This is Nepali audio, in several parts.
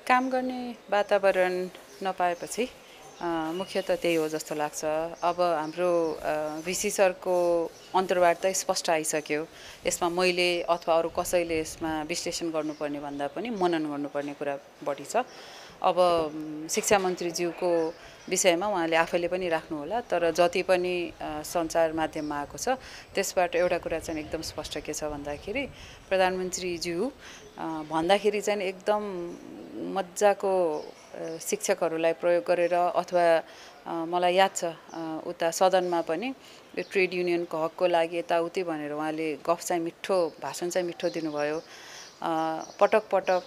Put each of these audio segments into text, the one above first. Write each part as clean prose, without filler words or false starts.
काम गर्ने वातावरण नपाएपछि मुख्यतः त्यही हो जस्तो लाग्छ। अब हाम्रो भिसी सरको अन्तर्वार्ता स्पष्ट आइसक्यो। यसमा मैले अथवा अरू कसैले यसमा विश्लेषण गर्नुपर्ने भन्दा पनि मनन गर्नुपर्ने कुरा बढी छ। अब शिक्षा मन्त्रीज्यूको विषयमा उहाँले आफैले पनि राख्नुहोला, तर जति पनि सञ्चार माध्यममा आएको छ त्यसबाट एउटा कुरा चाहिँ एकदम स्पष्ट के छ भन्दाखेरि प्रधानमन्त्रीज्यू भन्दाखेरि चाहिँ एकदम मजाको शिक्षकहरूलाई प्रयोग गरेर अथवा मलाई याद छ उता सदनमा पनि यो ट्रेड युनियनको हकको लागि यताउति भनेर उहाँले गफ चाहिँ मिठो भाषण चाहिँ मिठो दिनुभयो। पटक पटक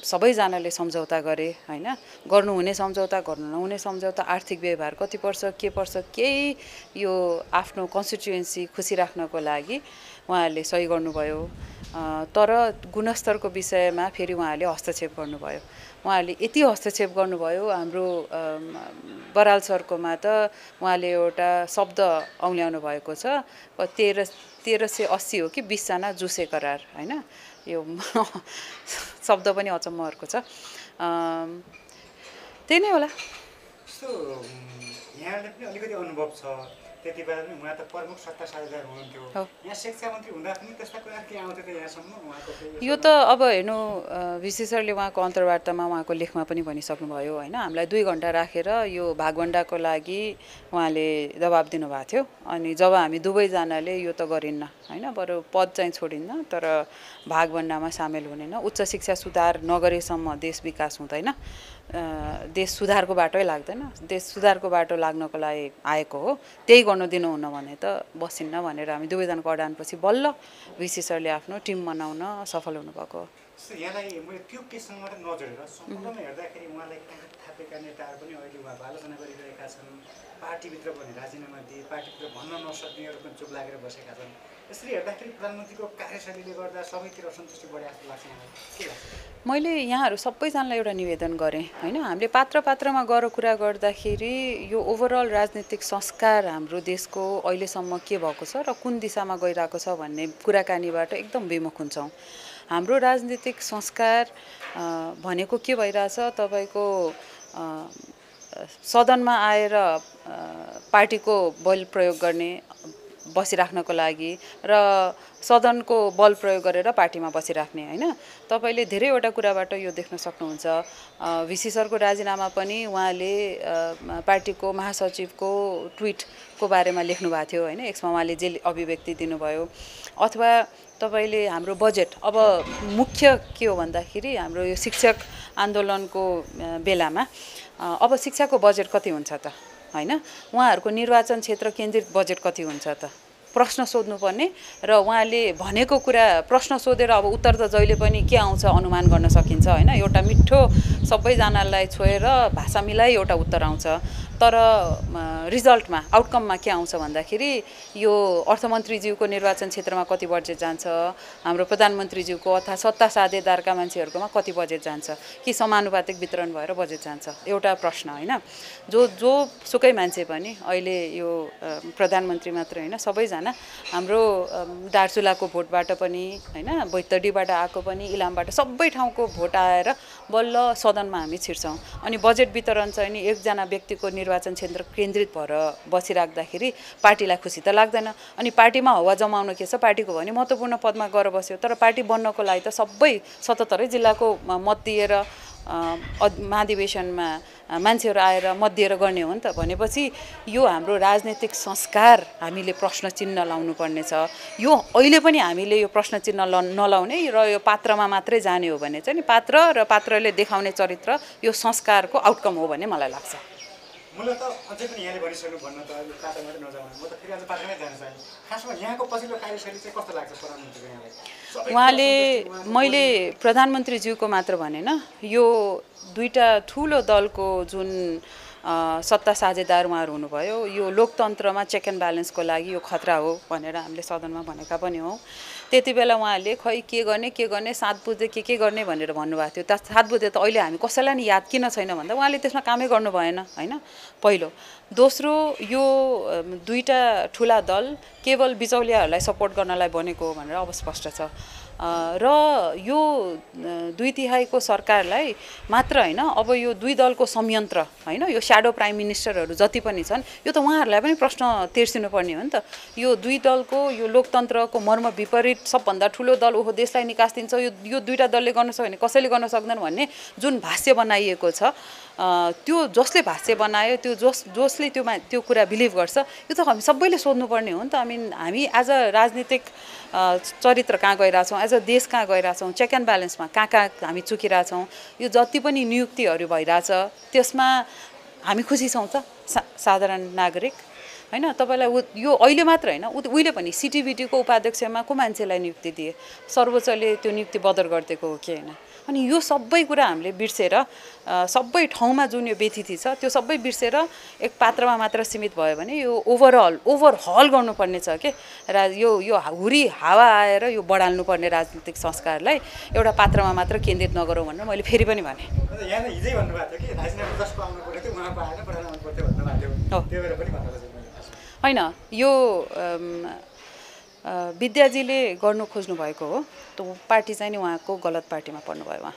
सबैजनाले सम्झौता गरे हैन, गर्नुहुने सम्झौता गर्नु नहुने सम्झौता, आर्थिक व्यवहार कति पर्छ के पर्छ केही यो आफ्नो कन्स्टिट्युएन्सी खुसी राख्नको लागि उहाँहरूले सही गर्नुभयो। तर गुणस्तरको विषयमा फेरि उहाँहरूले हस्तक्षेप गर्नुभयो। उहाँहरूले यति हस्तक्षेप गर्नुभयो, हाम्रो बराल सरकोमा त उहाँले एउटा शब्द औल्याउनु भएको छ 1380 हो कि 20 जना जुसे करार हैन, यो शब्द पनि अचम्महरुको छ। त्यही नै होला। यहाँले पनि अलिकति अनुभव छ, त्यति बेला पनि उहाँ त प्रमुख सत्ता साझेदार हुनुहुन्थ्यो। यहाँ शिक्षा मन्त्री हुँदा पनि त्यस्ता कुरा के आउँथ्यो त यहाँसम्म उहाँको? यो त अब हेर्नु, भिसी सरले उहाँको अन्तर्वार्तामा उहाँको लेखमा पनि भनिसक्नुभयो हैन, हामीलाई 2 घण्टा राखेर यो भागवण्डाको लागि उहाँले दबाब दिनुभएको थियो। अनि जब हामी दुवैजनाले यो त गरिन्न हैन, बरु पद चाहिँ छोडिन्न तर भागवण्डामा सामेल हुनेन, उच्च शिक्षा सुधार नगरेसम्म देश विकास हुँदैन, देश सुधारको बाटै लाग्दैन, देश सुधारको बाटो लाग्नको लागि आएको हो, त्यही गर्नु दिनुहुन्न भने त बसिन्न भनेर हामी दुवैजनाको अडानपछि बल्ल भिसी सरले आफ्नो टिम बनाउन सफल हुनुभएको हो। यहाँलाई मैले त्यो केससँग मात्रै नजोडेर सम्पूर्णमा हेर्दाखेरि उहाँलाई कहाँ थापेका नेताहरू पनि अहिले उहाँको आलोचना गरिरहेका छन्। पार्टीभित्र पनि राजीनामा दिए, पार्टीभित्र भन्न नसक्नेहरू पनि चुप लागेर बसेका छन्। यसरी हेर्दाखेरि प्रधानमन्त्रीको कार्यशैलीले गर्दा सबैतिर असन्तुष्टि बढे जस्तो लाग्छ मलाई। के लाग्छ? मैले यहाँहरू सबैजनालाई एउटा निवेदन गरेँ हैन, हामीले पात्रमा गएर कुरा गर्दाखेरि यो ओभरअल राजनीतिक संस्कार हाम्रो देशको अहिलेसम्म के भएको छ र कुन दिशामा गइरहेको छ भन्ने कुराकानीबाट एकदम विमुख हुन्छौँ। हाम्रो राजनीतिक संस्कार भनेको के भइरहेछ, तपाईको सदनमा आएर पार्टीको बल प्रयोग गर्ने बसिराख्नको लागि र सदनको बल प्रयोग गरेर पार्टीमा बसिराख्ने हैन। तपाईले धेरैवटा कुराबाट यो देख्न सक्नुहुन्छ। भिसी सरको राजीनामा पनि उहाँले पार्टीको महासचिवको ट्विटको बारेमा लेख्नु भएको थियो हैन, यसमा उहाँले जे अभिव्यक्ति दिनुभयो। अथवा तपाईले हाम्रो बजेट, अब मुख्य के हो भन्दाखेरि हाम्रो यो शिक्षक आन्दोलनको बेलामा अब शिक्षाको बजेट कति हुन्छ त हैन, उहाँहरूको निर्वाचन क्षेत्र केन्द्रित बजेट कति हुन्छ त प्रश्न सोध्नुपर्ने, र उहाँले भनेको कुरा प्रश्न सोधेर अब उत्तर त जहिले पनि के आउँछ अनुमान गर्न सकिन्छ हैन, एउटा मिठो सबैजनालाई छोएर भाषा मिलाई एउटा उत्तर आउँछ। तर रिजल्टमा आउटकममा के आउँछ भन्दाखेरि यो अर्थमन्त्रीज्यूको निर्वाचन क्षेत्रमा कति बजेट जान्छ, हाम्रो प्रधानमन्त्रीज्यूको अथवा सत्ता साझेदारका मान्छेहरूकोमा कति बजेट जान्छ, कि समानुपातिक वितरण भएर बजेट जान्छ, एउटा प्रश्न हैन। जो सुकै मान्छे पनि अहिले यो प्रधानमन्त्री मात्र हैन, सबैजना हाम्रो दार्चुलाको भोटबाट पनि हैन, बैतडीबाट आएको पनि, इलामबाट सबै ठाउँको भोट आएर बल्ल सदनमा हामी छिर्छौँ। अनि बजेट वितरण चाहिँ नि एकजना व्यक्तिको निर्वाचन क्षेत्र केन्द्रित भएर बसिराख्दाखेरि पार्टीलाई खुसी त लाग्दैन। अनि पार्टीमा हावा जमाउन के छ, पार्टीको भने महत्त्वपूर्ण पदमा गएर बस्यो, तर पार्टी बन्नको लागि त सबै 77 जिल्लाको मत दिएर महाधिवेशनमा मान्छेहरू आएर मत दिएर गर्ने हो नि त। भनेपछि यो हाम्रो राजनीतिक संस्कार हामीले प्रश्न चिन्ह लाउनु पर्ने छ। यो अहिले पनि हामीले यो प्रश्न चिन्ह नलाउने र यो पात्रमा मात्रै जाने हो भने चाहिँ नि पात्र र पात्रले देखाउने चरित्र यो संस्कारको आउटकम हो भन्ने मलाई लाग्छ। मलाई त अझै पनि यहाँले भनिसक्नु भन्न त यो पात्र मात्रै नजाउँ, म त फेरि अझ पात्रमै जान चाहन्छु। खासमा यहाँको पछिल्लो कार्यशैली चाहिँ कस्तो लाग्छ प्रधानमन्त्रीको यहाँलाई? उहाँले, मैले प्रधानमन्त्रीज्यूको मात्र भनेन, यो दुईटा ठुलो दलको जुन सत्ता साझेदार उहाँहरू हुनुभयो, यो लोकतन्त्रमा चेक एन्ड ब्यालेन्सको लागि यो खतरा हो भनेर हामीले सदनमा भनेका पनि हौँ। त्यति बेला उहाँहरूले खै के गर्ने 7 बुझे के गर्ने भनेर भन्नुभएको थियो। 7 बुझे त अहिले हामी कसैलाई नि याद किन छैन भन्दा उहाँले त्यसमा कामै गर्नु भएन हैन, पहिलो। दोस्रो, यो दुईटा ठुला दल केवल बिचौलियाहरूलाई सपोर्ट गर्नलाई बनेको हो भनेर अब स्पष्ट छ। र यो 2/3 सरकारलाई मात्र होइन, अब यो 2 दलको संयन्त्र होइन, यो स्याडो प्राइम मिनिस्टरहरू जति पनि छन्, यो त उहाँहरूलाई पनि प्रश्न तेर्सिनु पर्ने हो नि त। यो 2 दलको यो लोकतन्त्रको मर्म विपरीत सबभन्दा ठुलो दल ओहो देशलाई निकास दिन्छ, यो 2टा दलले गर्न सक्यो भने कसैले गर्न सक्दैन भन्ने जुन भाष्य बनाइएको छ, त्यो जसले भाष्य बनायो, त्यो जसले त्यो कुरा बिलिभ गर्छ, यो त हामी सबैले सोध्नुपर्ने हो नि त। हामी आज राजनीतिक चरित्र कहाँ गइरहेछौँ, एज अ देश कहाँ गइरहेछौँ, चेक एन्ड ब्यालेन्समा कहाँ हामी चुकिरहेछौँ, यो जति पनि नियुक्तिहरू भइरहेछ त्यसमा हामी खुसी छौँ त साधारण नागरिक होइन। तपाईँलाई यो अहिले मात्र होइन, उहिले पनि सिटिबिटीको उपाध्यक्षमा को मान्छेलाई नियुक्ति दिए, सर्वोच्चले त्यो नियुक्ति बदर गरिदिएको हो कि होइन। अनि यो सबै कुरा हामीले बिर्सेर सबै ठाउँमा जुन यो व्यथिति छ त्यो सबै बिर्सेर एक पात्रमा मात्र सीमित भयो भने यो ओभरहल गर्नुपर्ने छ के। यो हुरी हावा आएर यो बढाल्नुपर्ने राजनीतिक संस्कारलाई एउटा पात्रमा मात्र केन्द्रित नगरौँ भनेर मैले फेरि पनि भने। यहाँ हिजै भन्नुभएको थियो कि राजीनामा जसको आउनु पऱ्यो थियो उहाँको आएर बढाउनु पर्थ्यो भन्नुभएको थियो, त्यो भएर पनि भन्नु होइन। यो विद्याजीले गर्नु खोज्नु भएको हो, त्यो पार्टी चाहिँ नि उहाँको गलत पार्टीमा पर्नुभयो।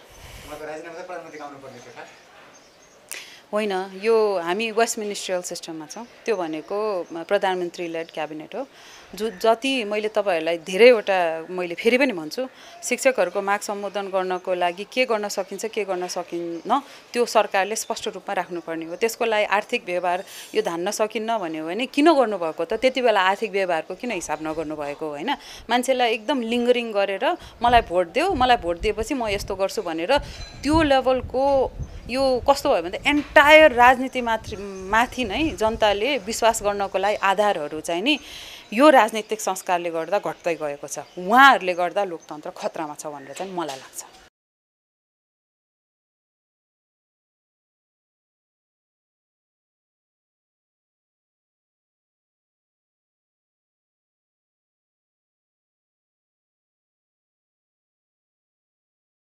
होइन, यो हामी वेस्ट मिनिस्ट्रियल सिस्टममा छौँ, त्यो भनेको प्रधानमन्त्री लेड क्याबिनेट हो। जति मैले तपाईँहरूलाई धेरैवटा मैले फेरि पनि भन्छु, शिक्षकहरूको माग सम्बोधन गर्नको लागि के गर्न सकिन्छ के गर्न सकिन्न त्यो सरकारले स्पष्ट रूपमा राख्नुपर्ने हो। त्यसको लागि आर्थिक व्यवहार यो धान्न सकिन्न भन्यो भने किन गर्नुभएको त, त्यति बेला आर्थिक व्यवहारको किन हिसाब नगर्नु भएको होइन। मान्छेलाई एकदम लिङ्गरिङ गरेर मलाई भोट देऊ, मलाई भोट दिएपछि म यस्तो गर्छु भनेर त्यो लेभलको यो कस्तो भयो भने एन्टायर राजनीति माथि नै जनताले विश्वास गर्नको लागि आधारहरू चाहिँ नि यो राजनीतिक संस्कारले गर्दा घट्दै गएको छ। उहाँहरूले गर्दा लोकतन्त्र खतरामा छ भनेर चाहिँ मलाई लाग्छ।